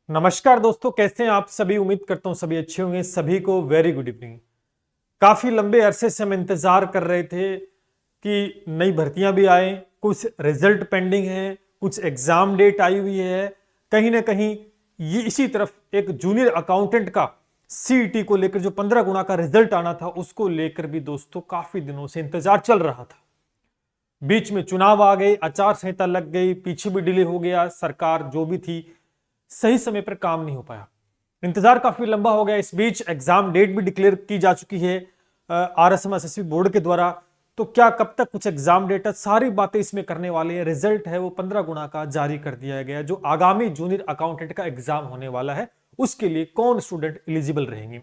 नमस्कार दोस्तों, कैसे हैं आप सभी। उम्मीद करता हूं सभी अच्छे होंगे। सभी को वेरी गुड इवनिंग। काफी लंबे अरसे से हम इंतजार कर रहे थे कि नई भर्तियां भी आए, कुछ रिजल्ट पेंडिंग है, कुछ एग्जाम डेट आई हुई है। कहीं ना कहीं ये इसी तरफ एक जूनियर अकाउंटेंट का सीईटी को लेकर जो 15 गुना का रिजल्ट आना था, उसको लेकर भी दोस्तों काफी दिनों से इंतजार चल रहा था। बीच में चुनाव आ गए, आचार संहिता लग गई, पीछे भी डिले हो गया, सरकार जो भी थी सही समय पर काम नहीं हो पाया। इंतजार काफी लंबा हो गया। इस बीच एग्जाम डेट भी डिक्लेयर की जा चुकी है आरएसएम एसएससी बोर्ड के द्वारा। तो क्या कब तक कुछ एग्जाम डेट है, सारी बातें इसमें करने वाले हैं। रिजल्ट है वो 15 गुना का जारी कर दिया गया। जो आगामी जूनियर अकाउंटेंट का एग्जाम होने वाला है, उसके लिए कौन स्टूडेंट एलिजिबल रहेंगे,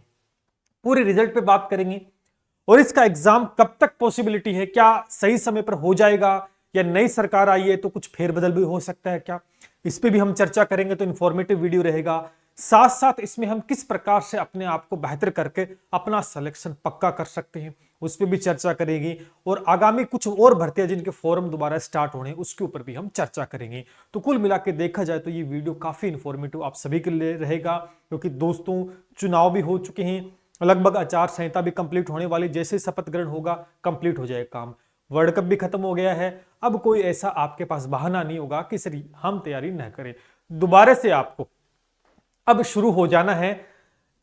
पूरे रिजल्ट पे बात करेंगे। और इसका एग्जाम कब तक पॉसिबिलिटी है, क्या सही समय पर हो जाएगा, या नई सरकार आई है तो कुछ फेरबदल भी हो सकता है क्या, इस पे भी हम चर्चा करेंगे। तो इंफॉर्मेटिव वीडियो रहेगा। साथ साथ इसमें हम किस प्रकार से अपने आप को बेहतर करके अपना सिलेक्शन पक्का कर सकते हैं, उस पर भी चर्चा करेंगे। और आगामी कुछ और भर्तियां जिनके फॉर्म दोबारा स्टार्ट होने, उसके ऊपर भी हम चर्चा करेंगे। तो कुल मिला के देखा जाए तो ये वीडियो काफी इंफॉर्मेटिव आप सभी के लिए रहेगा, क्योंकि दोस्तों चुनाव भी हो चुके हैं, लगभग आचार संहिता भी कंप्लीट होने वाली। जैसे शपथ ग्रहण होगा कंप्लीट हो जाएगा काम। वर्ल्ड कप भी खत्म हो गया है। अब कोई ऐसा आपके पास बहाना नहीं होगा कि सर हम तैयारी न करें। दोबारा से आपको अब शुरू हो जाना है,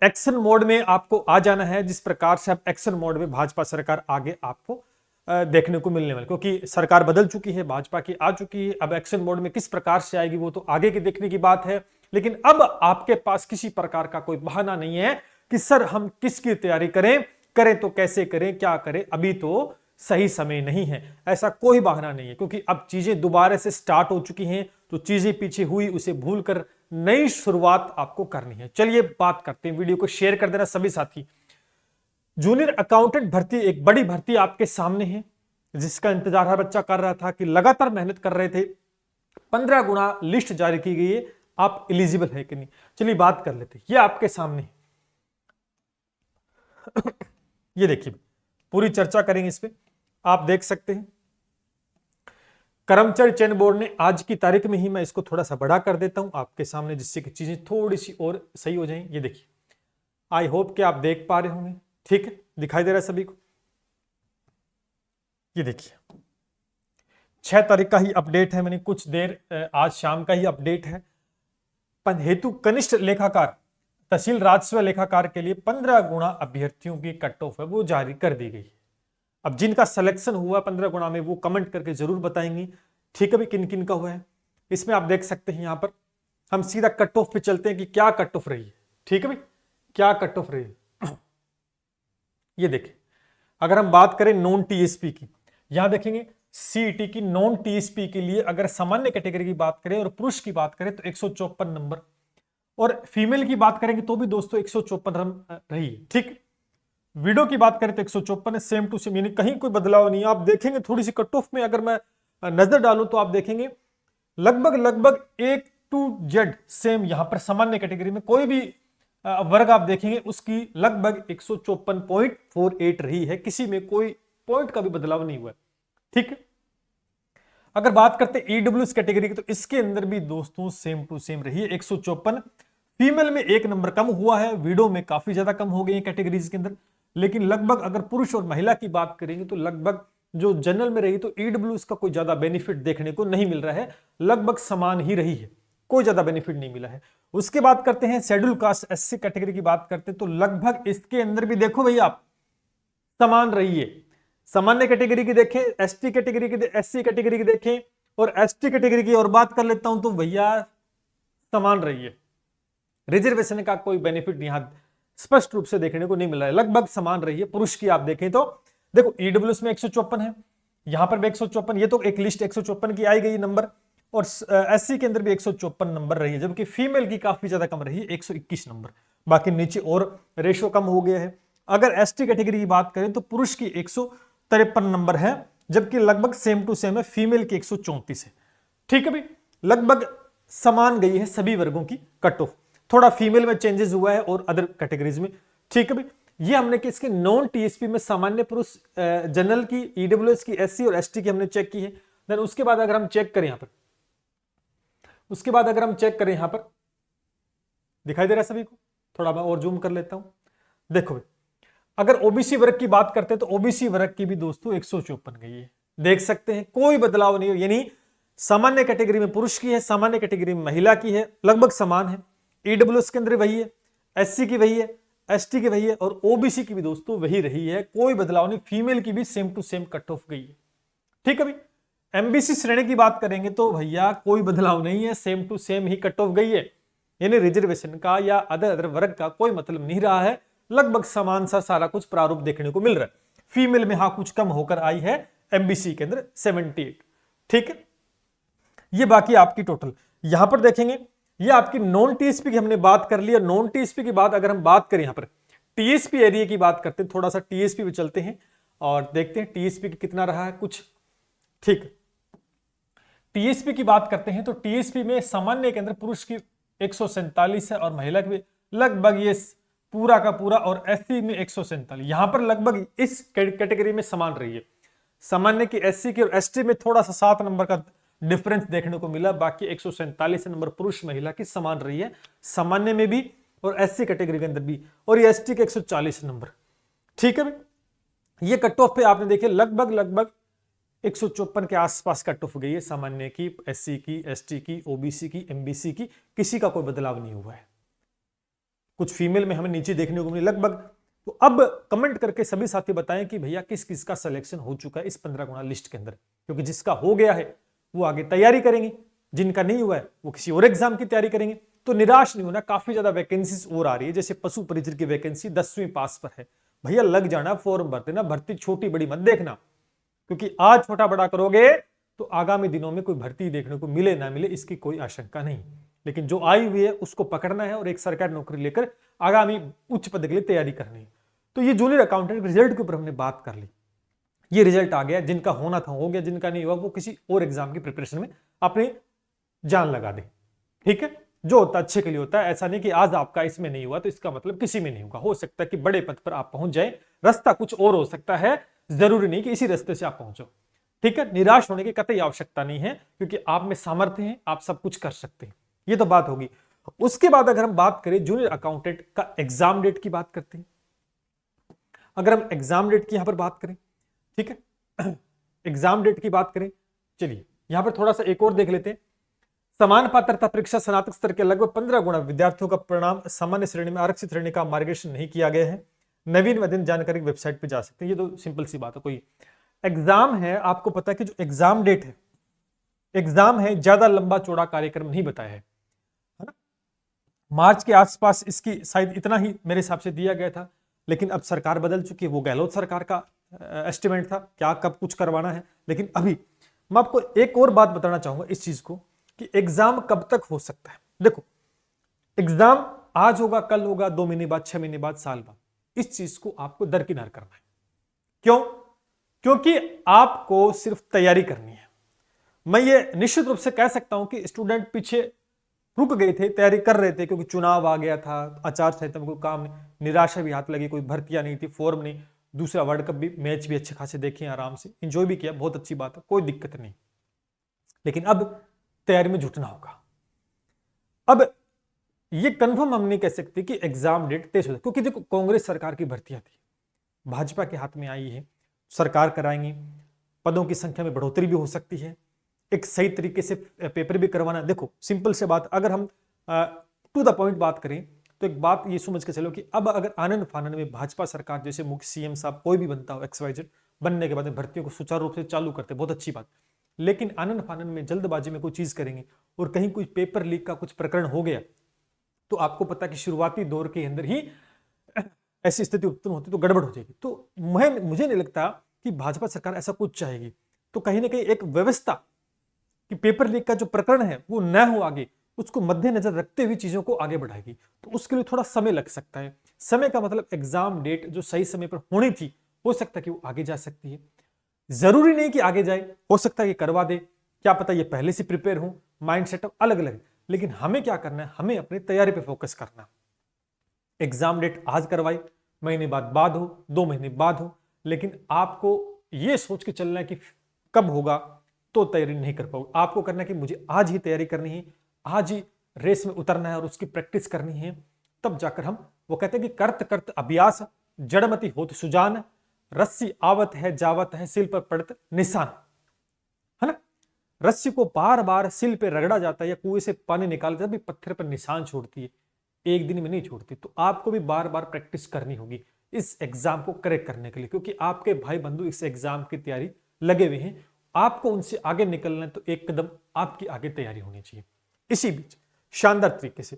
एक्शन मोड में आपको आ जाना है। जिस प्रकार से अब एक्शन मोड में भाजपा सरकार आगे आपको देखने को मिलने वाली, क्योंकि सरकार बदल चुकी है, भाजपा की आ चुकी है। अब एक्शन मोड में किस प्रकार से आएगी वो तो आगे की देखने की बात है। लेकिन अब आपके पास किसी प्रकार का कोई बहाना नहीं है कि सर हम किसकी तैयारी करें, करें तो कैसे करें, क्या करें, अभी तो सही समय नहीं है। ऐसा कोई बहाना नहीं है, क्योंकि अब चीजें दोबारा से स्टार्ट हो चुकी हैं। तो चीजें पीछे हुई उसे भूलकर नई शुरुआत आपको करनी है। चलिए बात करते हैं। वीडियो को शेयर कर देना सभी साथी। जूनियर अकाउंटेंट भर्ती एक बड़ी भर्ती आपके सामने है, जिसका इंतजार हर बच्चा कर रहा था, कि लगातार मेहनत कर रहे थे। 15 गुना लिस्ट जारी की गई है, आप एलिजिबल है कि नहीं। चलिए बात कर लेते हैं। ये आपके सामने है। ये देखिए, पूरी चर्चा करेंगे इस पे। आप देख सकते हैं कर्मचारी चयन बोर्ड ने आज की तारीख में ही, मैं इसको थोड़ा सा बड़ा कर देता हूं आपके सामने, जिससे कि चीजें थोड़ी सी और सही हो जाएं। ये देखिए, आई होप कि आप देख पा रहे होंगे। ठीक है, दिखाई दे रहा है सभी को। ये देखिए 6 तारीख का ही अपडेट है, मैंने कुछ देर आज शाम का ही अपडेट है। हेतु कनिष्ठ लेखाकार, तहसील राजस्व लेखाकार के लिए 15 गुना अभ्यर्थियों की कट ऑफ है वो जारी कर दी गई है। अब जिनका सिलेक्शन हुआ 15 गुना में, वो कमेंट करके जरूर बताएंगे। ठीक है भाई, किन किन का हुआ है। इसमें आप देख सकते हैं, यहां पर हम सीधा कट ऑफ पे चलते हैं कि क्या कट ऑफ रही है। ठीक है भाई, क्या कट ऑफ रही है। ये देखिए, अगर हम बात करें नॉन टीएसपी की, यहां देखेंगे सीईटी की नॉन टीएसपी के लिए अगर सामान्य कैटेगरी की बात करें और पुरुष की बात करें तो 154 नंबर, और फीमेल की बात करेंगे तो भी दोस्तों 154 रही है। ठीक, वीडियो की बात करें तो 154 है, सेम टू सेम, यानी कहीं कोई बदलाव नहीं है। आप देखेंगे थोड़ी सी कट ऑफ में अगर मैं नजर डालूं तो आप देखेंगे लगभग लगभग A to Z सेम। यहां पर सामान्य कैटेगरी में कोई भी वर्ग आप देखेंगे उसकी लगभग 154.48 रही है, किसी में कोई पॉइंट का भी बदलाव नहीं हुआ है। ठीक है, अगर बात करते हैं ईडब्ल्यूएस कैटेगरी की, तो इसके अंदर भी दोस्तों सेम टू सेम रही है 154। फीमेल में 1 नंबर कम हुआ है, वीडो में काफी ज्यादा कम हो गई है कैटेगरीज के अंदर। लेकिन लगभग अगर पुरुष और महिला की बात करेंगे तो लगभग जो जनरल में रही तो ईडब्ल्यूएस का कोई ज्यादा बेनिफिट देखने को नहीं मिल रहा है, लगभग समान ही रही है, कोई ज्यादा बेनिफिट नहीं मिला है। उसके बात करते हैं शेड्यूल कास्ट एससी कैटेगरी की बात करते हैं, तो लगभग इसके अंदर भी देखो भैया आप समान रही है। सामान्य कैटेगरी की देखें, एसटी कैटेगरी की, एससी कैटेगरी की देखें, और एसटी कैटेगरी की और बात कर लेता हूं तो भैया समान रही है। रिजर्वेशन का कोई बेनिफिट यहां स्पष्ट रूप से देखने को नहीं मिल रहा है, लगभग समान रही है। पुरुष की आप देखें तो देखो ईडब्ल्यूएस में 154 है, यहां पर भी 154, ये तो एक लिस्ट 154 की आई गई नंबर, और एससी के अंदर भी 154 नंबर रही है, जबकि फीमेल की काफी ज्यादा कम रही है 121 नंबर। बाकी नीचे और रेशो कम हो गया है। अगर एसटी कैटेगरी की बात करें तो पुरुष की 153 नंबर है, जबकि लगभग सेम टू सेम है फीमेल की 134 है। ठीक है भाई, लगभग समान गई है सभी वर्गों की कट ऑफ, थोड़ा फीमेल में चेंजेस हुआ है और अदर कैटेगरीज में। ठीक है भाई, ये हमने किसके नॉन टीएसपी में सामान्य पुरुष जनरल की, ईडब्ल्यूएस की, एससी और एसटी की हमने चेक की है। देन उसके बाद अगर हम चेक करें यहां पर, उसके बाद अगर हम चेक करें यहां पर दिखाई दे रहा है सभी को? थोड़ा मैं और जूम कर लेता हूं। देखो भाई, अगर ओबीसी वर्ग की बात करते हैं तो ओबीसी वर्ग की भी दोस्तों 154 गई है, देख सकते हैं कोई बदलाव नहीं हो, यानी सामान्य कैटेगरी में पुरुष की है, सामान्य कैटेगरी में महिला की है, लगभग समान है। ईडब्ल्यूएस के अंदर वही है, एससी की वही है, एसटी की वही है, और ओबीसी की भी दोस्तों वही रही है, कोई बदलाव नहीं। फीमेल की भी same to same cut off गई है। ठीक है भाई, एमबीसी श्रेणी की बात करेंगे तो भैया कोई बदलाव नहीं है, सेम टू सेम ही कट ऑफ गई है, यानी रिजर्वेशन का या अदर वर्ग का कोई मतलब नहीं रहा है, लगभग समान सा सारा कुछ प्रारूप देखने को मिल रहा है। फीमेल में हाँ कुछ कम होकर आई है एमबीसी के अंदर 78। ठीक है, ये बाकी आपकी टोटल। यहां पर देखेंगे ये आपकी नॉन टीएसपी की हमने बात कर ली है। नॉन टीएसपी की बात अगर हम बात करें, यहां पर टीएसपी एरिया की बात करते हैं, थोड़ा सा टीएसपी पे चलते हैं और देखते हैं टीएसपी कितना रहा है कुछ। ठीक, टीएसपी की बात करते हैं तो टीएसपी में सामान्य के अंदर पुरुष की 147 है और महिला की लगभग ये पूरा का पूरा, और एससी में 147। यहां पर लगभग इस कैटेगरी में समान रही है। सामान्य की, एससी की और एसटी में थोड़ा सा 7 नंबर का डिफरेंस देखने को मिला, बाकी 147 नंबर पुरुष महिला की समान रही है, सामान्य में भी और एससी कैटेगरी के अंदर भी, और ये एसटी के 140 नंबर। ठीक है भाई, ये कट ऑफ पे आपने देखे लगभग 154 के आसपास कट ऑफ गई है, सामान्य की, एससी की, एसटी की, ओबीसी की, एमबीसी की, किसी का कोई बदलाव नहीं हुआ है। कुछ फीमेल में हमें नीचे देखने को मिली लगभग। तो अब कमेंट करके सभी साथी बताएं कि भैया किस किस का सिलेक्शन हो चुका है इस 15 गुणा लिस्ट के अंदर, क्योंकि जिसका हो गया है वो आगे तैयारी करेंगे, जिनका नहीं हुआ है वो किसी और एग्जाम की तैयारी करेंगे। तो निराश नहीं होना, काफी ज्यादा वैकेंसीज और आ रही है, जैसे पशु परिचर की वैकेंसी 10वीं पास पर है, भैया लग जाना, फॉर्म भर देना, भर्ती छोटी बड़ी मत देखना, क्योंकि आज छोटा बड़ा करोगे तो आगामी दिनों में कोई भर्ती देखने को मिले ना मिले इसकी कोई आशंका नहीं, लेकिन जो आई हुई है उसको पकड़ना है और एक सरकारी नौकरी लेकर आगामी उच्च पद के लिए तैयारी करनी है। तो ये जूनियर अकाउंटेंट रिजल्ट के ऊपर हमने बात कर ली, ये रिजल्ट आ गया, जिनका होना था हो गया, जिनका नहीं हुआ वो किसी और एग्जाम की प्रिपरेशन में अपनी जान लगा दे। ठीक है, जो होता है अच्छे के लिए होता है, ऐसा नहीं कि आज आपका इसमें नहीं हुआ तो इसका मतलब किसी में नहीं होगा। हो सकता है कि बड़े पद पर आप पहुंच जाए, रास्ता कुछ और हो सकता है, जरूरी नहीं कि इसी रास्ते से आप पहुंचो। ठीक है, निराश होने की कतई आवश्यकता नहीं है, क्योंकि आप में सामर्थ्य है, आप सब कुछ कर सकते हैं। ये तो बात होगी। उसके बाद अगर हम बात करें जूनियर अकाउंटेंट का एग्जाम डेट की बात करते हैं, अगर हम एग्जाम डेट की यहां पर बात करें, ठीक है, एग्जाम डेट की बात करें, चलिए यहां पर थोड़ा सा एक और देख लेते हैं। समान पात्रता परीक्षा स्नातक स्तर के लगभग 15 गुना विद्यार्थियों का परिणाम सामान्य श्रेणी में आरक्षित श्रेणी का मार्गदर्शन नहीं किया गया है, नवीन वदन जानकारी वेबसाइट पे जा सकते हैं। ये तो सिंपल सी बात है, कोई एग्जाम है, आपको पता है कि जो एग्जाम डेट है, एग्जाम है, ज्यादा लंबा चौड़ा कार्यक्रम नहीं बताया है ना। मार्च के आसपास इसकी शायद इतना ही मेरे हिसाब से दिया गया था, लेकिन अब सरकार बदल चुकी है, वो गहलोत सरकार का एस्टिमेट था क्या कब कुछ करवाना है। लेकिन अभी मैं आपको एक और बात बताना चाहूंगा इस चीज को कि एग्जाम कब तक हो सकता है। देखो, एग्जाम आज होगा, कल होगा, 2 महीने बाद, 6 महीने बाद, साल बाद, इस चीज को आपको दरकिनार करना है। क्यों? क्योंकि आपको सिर्फ तैयारी करनी है। मैं ये निश्चित रूप से कह सकता हूं कि स्टूडेंट पीछे रुक गए थे, तैयारी कर रहे थे, क्योंकि चुनाव आ गया था, आचार संहिता में कोई काम नहीं, निराशा भी हाथ लगी, कोई भर्तियां नहीं थी, फॉर्म नहीं, दूसरा वर्ल्ड कप भी, मैच भी अच्छे खासे देखे, आराम से एंजॉय भी किया, बहुत अच्छी बात है, कोई दिक्कत नहीं। लेकिन अब तैयारी में जुटना होगा। अब ये कंफर्म हम नहीं कह सकते कि एग्जाम डेट 23 हो, क्योंकि देखो कांग्रेस सरकार की भर्तियां थी, भाजपा के हाथ में आई है, सरकार कराएंगी, पदों की संख्या में बढ़ोतरी भी हो सकती है, एक सही तरीके से पेपर भी करवाना। देखो सिंपल से बात, अगर हम टू द पॉइंट बात करें तो एक बात ये समझ के चलो कि अब अगर आनंद फानंद में भाजपा सरकार जैसे मुख्य सीएम साहब कोई भी बनता हो, XYZ बनने के बाद भर्तियों को सुचारू रूप से चालू करते, बहुत अच्छी बात, लेकिन आनंद फानंद में जल्दबाजी में कोई चीज करेंगे और कहीं कोई पेपर लीक का कुछ प्रकरण हो गया तो आपको पता कि शुरुआती दौर के अंदर ही ऐसी स्थिति उत्पन्न होती तो गड़बड़ हो जाएगी। तो मुझे नहीं लगता कि भाजपा सरकार ऐसा कुछ चाहेगी। तो कहीं ना कहीं एक व्यवस्था कि पेपर लीक का जो प्रकरण है वो न हो आगे, उसको मद्देनजर रखते हुए चीजों को आगे बढ़ाएगी। तो उसके लिए थोड़ा समय लग सकता है। समय का मतलब एग्जाम डेट जो सही समय पर होनी थी, हो सकता है कि वो आगे जा सकती है, जरूरी नहीं कि आगे जाए, हो सकता है कि करवा दे, क्या पता ये पहले से प्रिपेयर हो, माइंड सेटअप अलग अलग। लेकिन हमें क्या करना है, हमें अपनी तैयारी पे फोकस करना। एग्जाम डेट आज करवाई, महीने बाद हो, 2 महीने बाद हो, लेकिन आपको यह सोच के चलना है कि कब होगा तो तैयारी नहीं कर पाओगे। आपको करना है कि मुझे आज ही तैयारी करनी है, आज ही रेस में उतरना है और उसकी प्रैक्टिस करनी है, तब जाकर हम, वो कहते हैं कि करत करत अभ्यास जड़मति होत सुजान, रस्सी आवत है जावत है सिल पर पड़त निशान, है ना। रस्सी को बार बार सिल पे रगड़ा जाता है या कुएं से पानी निकाला जाता है, पत्थर पर निशान छोड़ती है, एक दिन में नहीं छोड़ती। तो आपको भी बार बार प्रैक्टिस करनी होगी इस एग्जाम को करेक्ट करने के लिए, क्योंकि आपके भाई बंधु इस एग्जाम की तैयारी लगे हुए हैं। आपको उनसे आगे निकलना है तो एक कदम आपकी आगे तैयारी होनी चाहिए। इसी बीच शानदार तरीके से,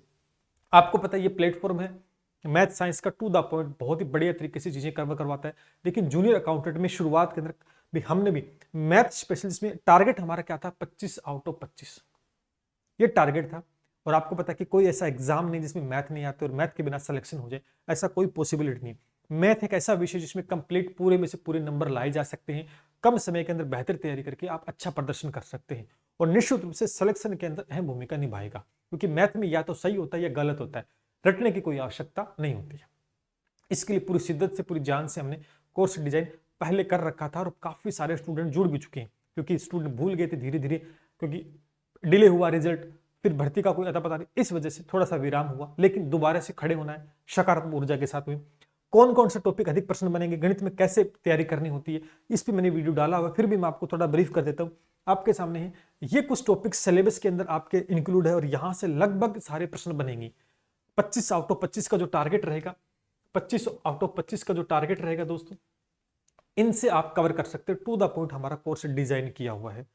आपको पता है ये प्लेटफॉर्म है मैथ साइंस का टू द पॉइंट, बहुत ही बढ़िया तरीके से चीजें कवर करवाता है। लेकिन जूनियर अकाउंटेंट में शुरुआत के अंदर भी हमने भी मैथ स्पेशलिस्ट में टारगेट हमारा क्या था, 25 आउट ऑफ 25 ये टारगेट था। और आपको पता है कि कोई ऐसा एग्जाम नहीं जिसमें मैथ नहीं आते और मैथ के बिना सिलेक्शन हो जाए, ऐसा कोई पॉसिबिलिटी नहीं। मैथ एक ऐसा विषय जिसमें कंप्लीट पूरे में से पूरे नंबर लाए जा सकते हैं, कम समय के अंदर बेहतर तैयारी करके आप अच्छा प्रदर्शन कर सकते हैं, और निश्चित रूप से सिलेक्शन के अंदर अहम भूमिका निभाएगा, क्योंकि मैथ में या तो सही होता है या गलत होता है, रटने की कोई आवश्यकता नहीं होती है। इसके लिए पूरी शिद्दत से पूरी जान से हमने कोर्स डिजाइन पहले कर रखा था, और काफी सारे स्टूडेंट जुड़ भी चुके हैं, क्योंकि स्टूडेंट भूल गए थे धीरे धीरे, क्योंकि डिले हुआ रिजल्ट, फिर भर्ती का कोई अता पता नहीं, इस वजह से थोड़ा सा विराम हुआ। लेकिन दोबारा से खड़े होना है सकारात्मक ऊर्जा के साथ में। कौन कौन से टॉपिक अधिक प्रश्न बनेंगे, गणित में कैसे तैयारी करनी होती है, इस पर मैंने वीडियो डाला हुआ, फिर भी मैं आपको थोड़ा ब्रीफ कर देता हूँ। आपके सामने है ये कुछ टॉपिक सिलेबस के अंदर आपके इंक्लूड है, और यहां से लगभग सारे प्रश्न बनेंगे। 25 आउट ऑफ 25 का जो टारगेट रहेगा, 25 आउट ऑफ 25 का जो टारगेट रहेगा दोस्तों, इनसे आप कवर कर सकते हैं। टू द पॉइंट हमारा कोर्स डिजाइन किया हुआ है,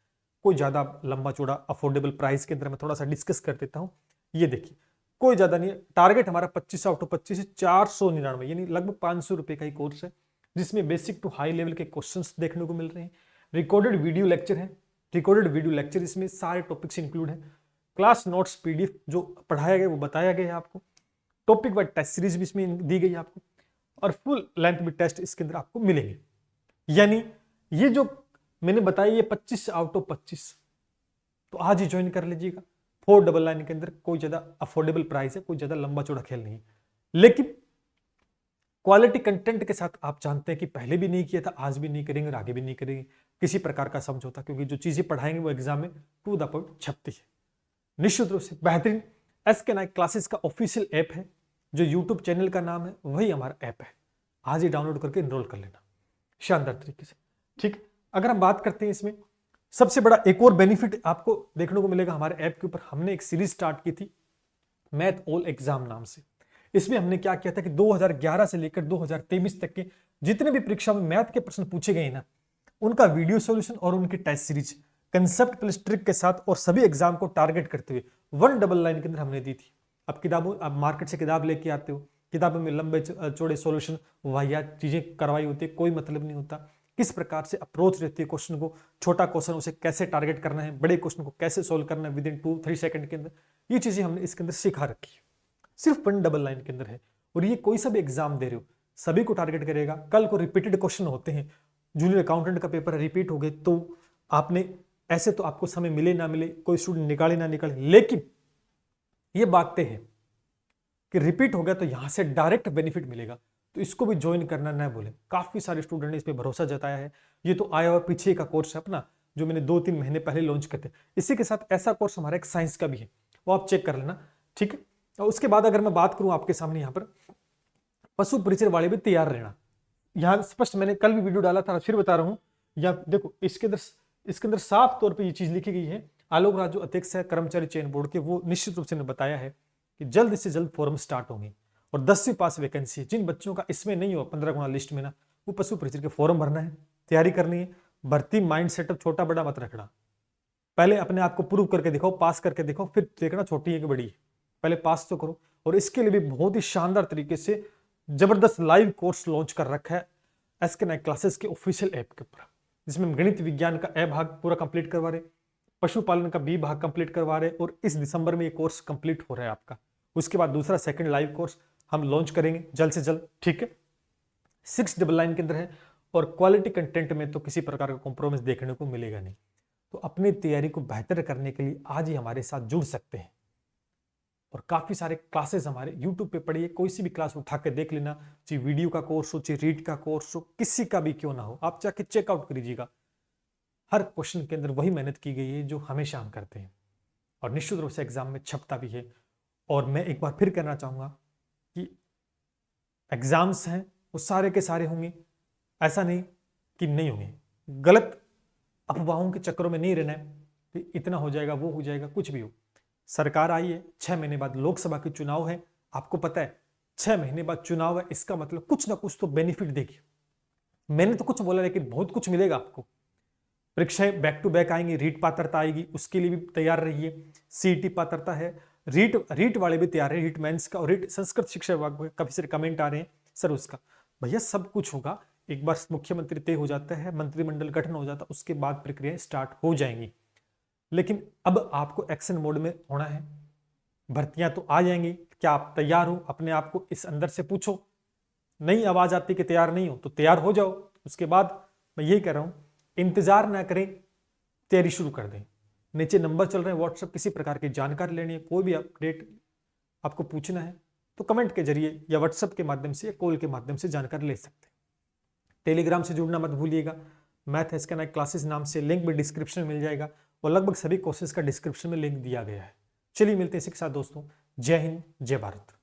कोई ज्यादा लंबा चौड़ा अफोर्डेबल प्राइस के अंदर मैं थोड़ा सा डिस्कस कर देता हूं। ये देखिए, कोई ज्यादा नहीं है, टारगेट हमारा 25 आउट ऑफ 25 499, यानी लगभग 500 रुपए का ही कोर्स है, जिसमें बेसिक टू हाई लेवल के क्वेश्चंस देखने को मिल रहे हैं। रिकॉर्डेड वीडियो लेक्चर है, रिकॉर्डेड वीडियो लेक्चर, इसमें सारे टॉपिक्स इंक्लूड है। क्लास नोट्स पीडीएफ जो पढ़ाया गया वो बताया गया है आपको, टॉपिक वाइज टेस्ट सीरीज भी इसमें दी गई है आपको, और फुल लेंथ भी टेस्ट इसके अंदर आपको मिलेंगे। यानी ये जो मैंने बताया ये 25 आउट ऑफ 25, तो आज ही ज्वाइन कर लीजिएगा। 499 के अंदर कोई ज्यादा अफोर्डेबल प्राइस है, कोई ज्यादा लंबा चौड़ा खेल नहीं, लेकिन क्वालिटी कंटेंट के साथ आप जानते हैं कि पहले भी नहीं किया था, आज भी नहीं करेंगे और आगे भी नहीं करेंगे किसी प्रकार का समझौता, क्योंकि जो चीजें पढ़ाएंगे वो एग्जाम में टू द पॉइंट छपती है। निश्चित रूप से बेहतरीन SK9 क्लासेस का ऑफिशियल ऐप है, जो यूट्यूब चैनल का नाम है वही हमारा ऐप है, आज ही डाउनलोड करके एनरोल कर लेना शानदार तरीके से। ठीक, अगर हम बात करते हैं इसमें सबसे बड़ा एक और बेनिफिट आपको देखने को मिलेगा हमारे ऐप के ऊपर, हमने एक सीरीज स्टार्ट की थी मैथ ऑल एग्जाम नाम से। इसमें हमने क्या किया था कि 2011 से लेकर 2023 तक के जितने भी परीक्षा में मैथ के प्रश्न पूछे गए ना, उनका वीडियो सॉल्यूशन और उनकी test series concept plus trick के साथ, और सभी एग्जाम को टारगेट करते हुए 199 के अंदर हमने दी थी। अब किताबों, आप मार्केट से किताब लेके आते हो, किताबों में लंबे चौड़े सॉल्यूशन वाहियात चीजें करवाई होती है, कोई मतलब नहीं होता। किस प्रकार से अप्रोच रहती है क्वेश्चन को, छोटा क्वेश्चन उसे कैसे टारगेट करना है, बड़े क्वेश्चन को कैसे सोल्व करना है विद इन 2-3 सेकंड के अंदर, ये चीजें हमने इसके अंदर सिखा रखी है। सिर्फ 199 के अंदर है, और ये कोई सा भी एग्जाम दे रहे हो सभी को टारगेट करेगा। कल को रिपीटेड क्वेश्चन होते हैं, जूनियर अकाउंटेंट का पेपर रिपीट हो गए, तो आपने ऐसे तो आपको समय मिले ना मिले, कोई स्टूडेंट निकाले ना निकाले, लेकिन ये बातें हैं कि रिपीट हो गया तो यहां से डायरेक्ट बेनिफिट मिलेगा, तो इसको भी ज्वाइन करना ना भूलें। काफी सारे स्टूडेंट ने इस पे भरोसा जताया है। ये तो आया हुआ पीछे का कोर्स है अपना, जो मैंने 2-3 महीने पहले लॉन्च करते। इसी के साथ ऐसा कोर्स हमारा एक साइंस का भी है, वो आप चेक कर लेना, ठीक है। और उसके बाद अगर मैं बात करूं आपके सामने, यहाँ पर पशु परिचय वाले भी तैयार रहना। यहाँ स्पष्ट मैंने कल भी वीडियो डाला था, फिर बता रहा हूँ, या देखो इसके अंदर साफ तौर पर ये चीज लिखी गई है। आलोक राज जो अध्यक्ष है कर्मचारी चयन बोर्ड के, वो निश्चित रूप से ने बताया है कि जल्द से जल्द फॉर्म स्टार्ट होंगे, और 10वीं पास वैकेंसी है। जिन बच्चों का इसमें नहीं हो 15 गुना लिस्ट में ना, वो पशु परिचय के फॉर्म भरना है, तैयारी करनी है। भर्ती माइंड सेटअप छोटा बड़ा मत रखना, पहले अपने आप को प्रूव करके दिखाओ, पास करके दिखाओ, फिर देखना छोटी है कि बड़ी है, पहले पास तो करो। और इसके लिए भी बहुत ही शानदार तरीके से जबरदस्त लाइव कोर्स लॉन्च कर रखा है SK9 क्लासेस के ऑफिशियल ऐप के ऊपर, जिसमें हम गणित विज्ञान का ए भाग पूरा कंप्लीट करवा रहे, पशुपालन का बी भाग कंप्लीट करवा रहे, और इस दिसंबर में ये कोर्स कंप्लीट हो रहा है आपका। उसके बाद दूसरा सेकंड लाइव कोर्स हम लॉन्च करेंगे जल्द से जल्द, ठीक है। 699 के अंदर है, और क्वालिटी कंटेंट में तो किसी प्रकार का कॉम्प्रोमाइज देखने को मिलेगा नहीं। तो अपनी तैयारी को बेहतर करने के लिए आज ही हमारे साथ जुड़ सकते हैं, और काफी सारे क्लासेस हमारे YouTube पे पढ़िए, कोई सी भी क्लास उठा के देख लेना, चाहे वीडियो का कोर्स हो, चाहे रीड का कोर्स हो, किसी का भी क्यों ना हो, आप जाके चेकआउट करिएगा। हर क्वेश्चन के अंदर वही मेहनत की गई है जो हमेशा हम करते हैं। और निश्चित रूप से एग्जाम में छपता भी है। और मैं एक बार फिर कहना चाहूँगा कि एग्जाम्स हैं वो सारे के सारे होंगे, ऐसा नहीं कि नहीं होंगे। गलत अफवाहों के चक्करों में नहीं रहना है कि इतना हो जाएगा, वो हो जाएगा, कुछ भी हो। सरकार आई है, 6 महीने बाद लोकसभा के चुनाव है, आपको पता है 6 महीने बाद चुनाव है, इसका मतलब कुछ ना कुछ तो बेनिफिट देगी। मैंने तो कुछ बोला लेकिन बहुत कुछ मिलेगा आपको। परीक्षाएं बैक टू बैक आएंगी, रीट पात्रता आएगी, उसके लिए भी तैयार रहिए। सीईटी पात्रता है, रीट वाले भी तैयार है, रीट मेंस का और रीट संस्कृत शिक्षा विभाग में काफी सारे कमेंट आ रहे हैं सर उसका। भैया सब कुछ होगा, एक बार मुख्यमंत्री तय हो जाता है, मंत्रिमंडल गठन हो जाता है, उसके बाद प्रक्रियाएं स्टार्ट हो जाएंगी। लेकिन अब आपको एक्शन मोड में होना है। भर्तियां तो आ जाएंगी, क्या आप तैयार हो? अपने आप को इस अंदर से पूछो। नई आवाज आती कि तैयार नहीं हो तो तैयार हो जाओ। उसके बाद मैं यही कह रहा हूं, इंतजार ना करें, तैयारी शुरू कर दें। नीचे नंबर चल रहे हैं व्हाट्सएप, किसी प्रकार की जानकारी लेनी है, कोई भी अपडेट आपको पूछना है तो कमेंट के जरिए या व्हाट्सएप के माध्यम से या कॉल के माध्यम से जानकारी ले सकते हैं। टेलीग्राम से जुड़ना मत भूलिएगा, मैथ एसके नाइक क्लासेस नाम से, लिंक भी डिस्क्रिप्शन में मिल जाएगा और लगभग सभी कोर्सेज का डिस्क्रिप्शन में लिंक दिया गया है। चलिए मिलते हैं इसी के साथ दोस्तों। जय हिंद, जय भारत।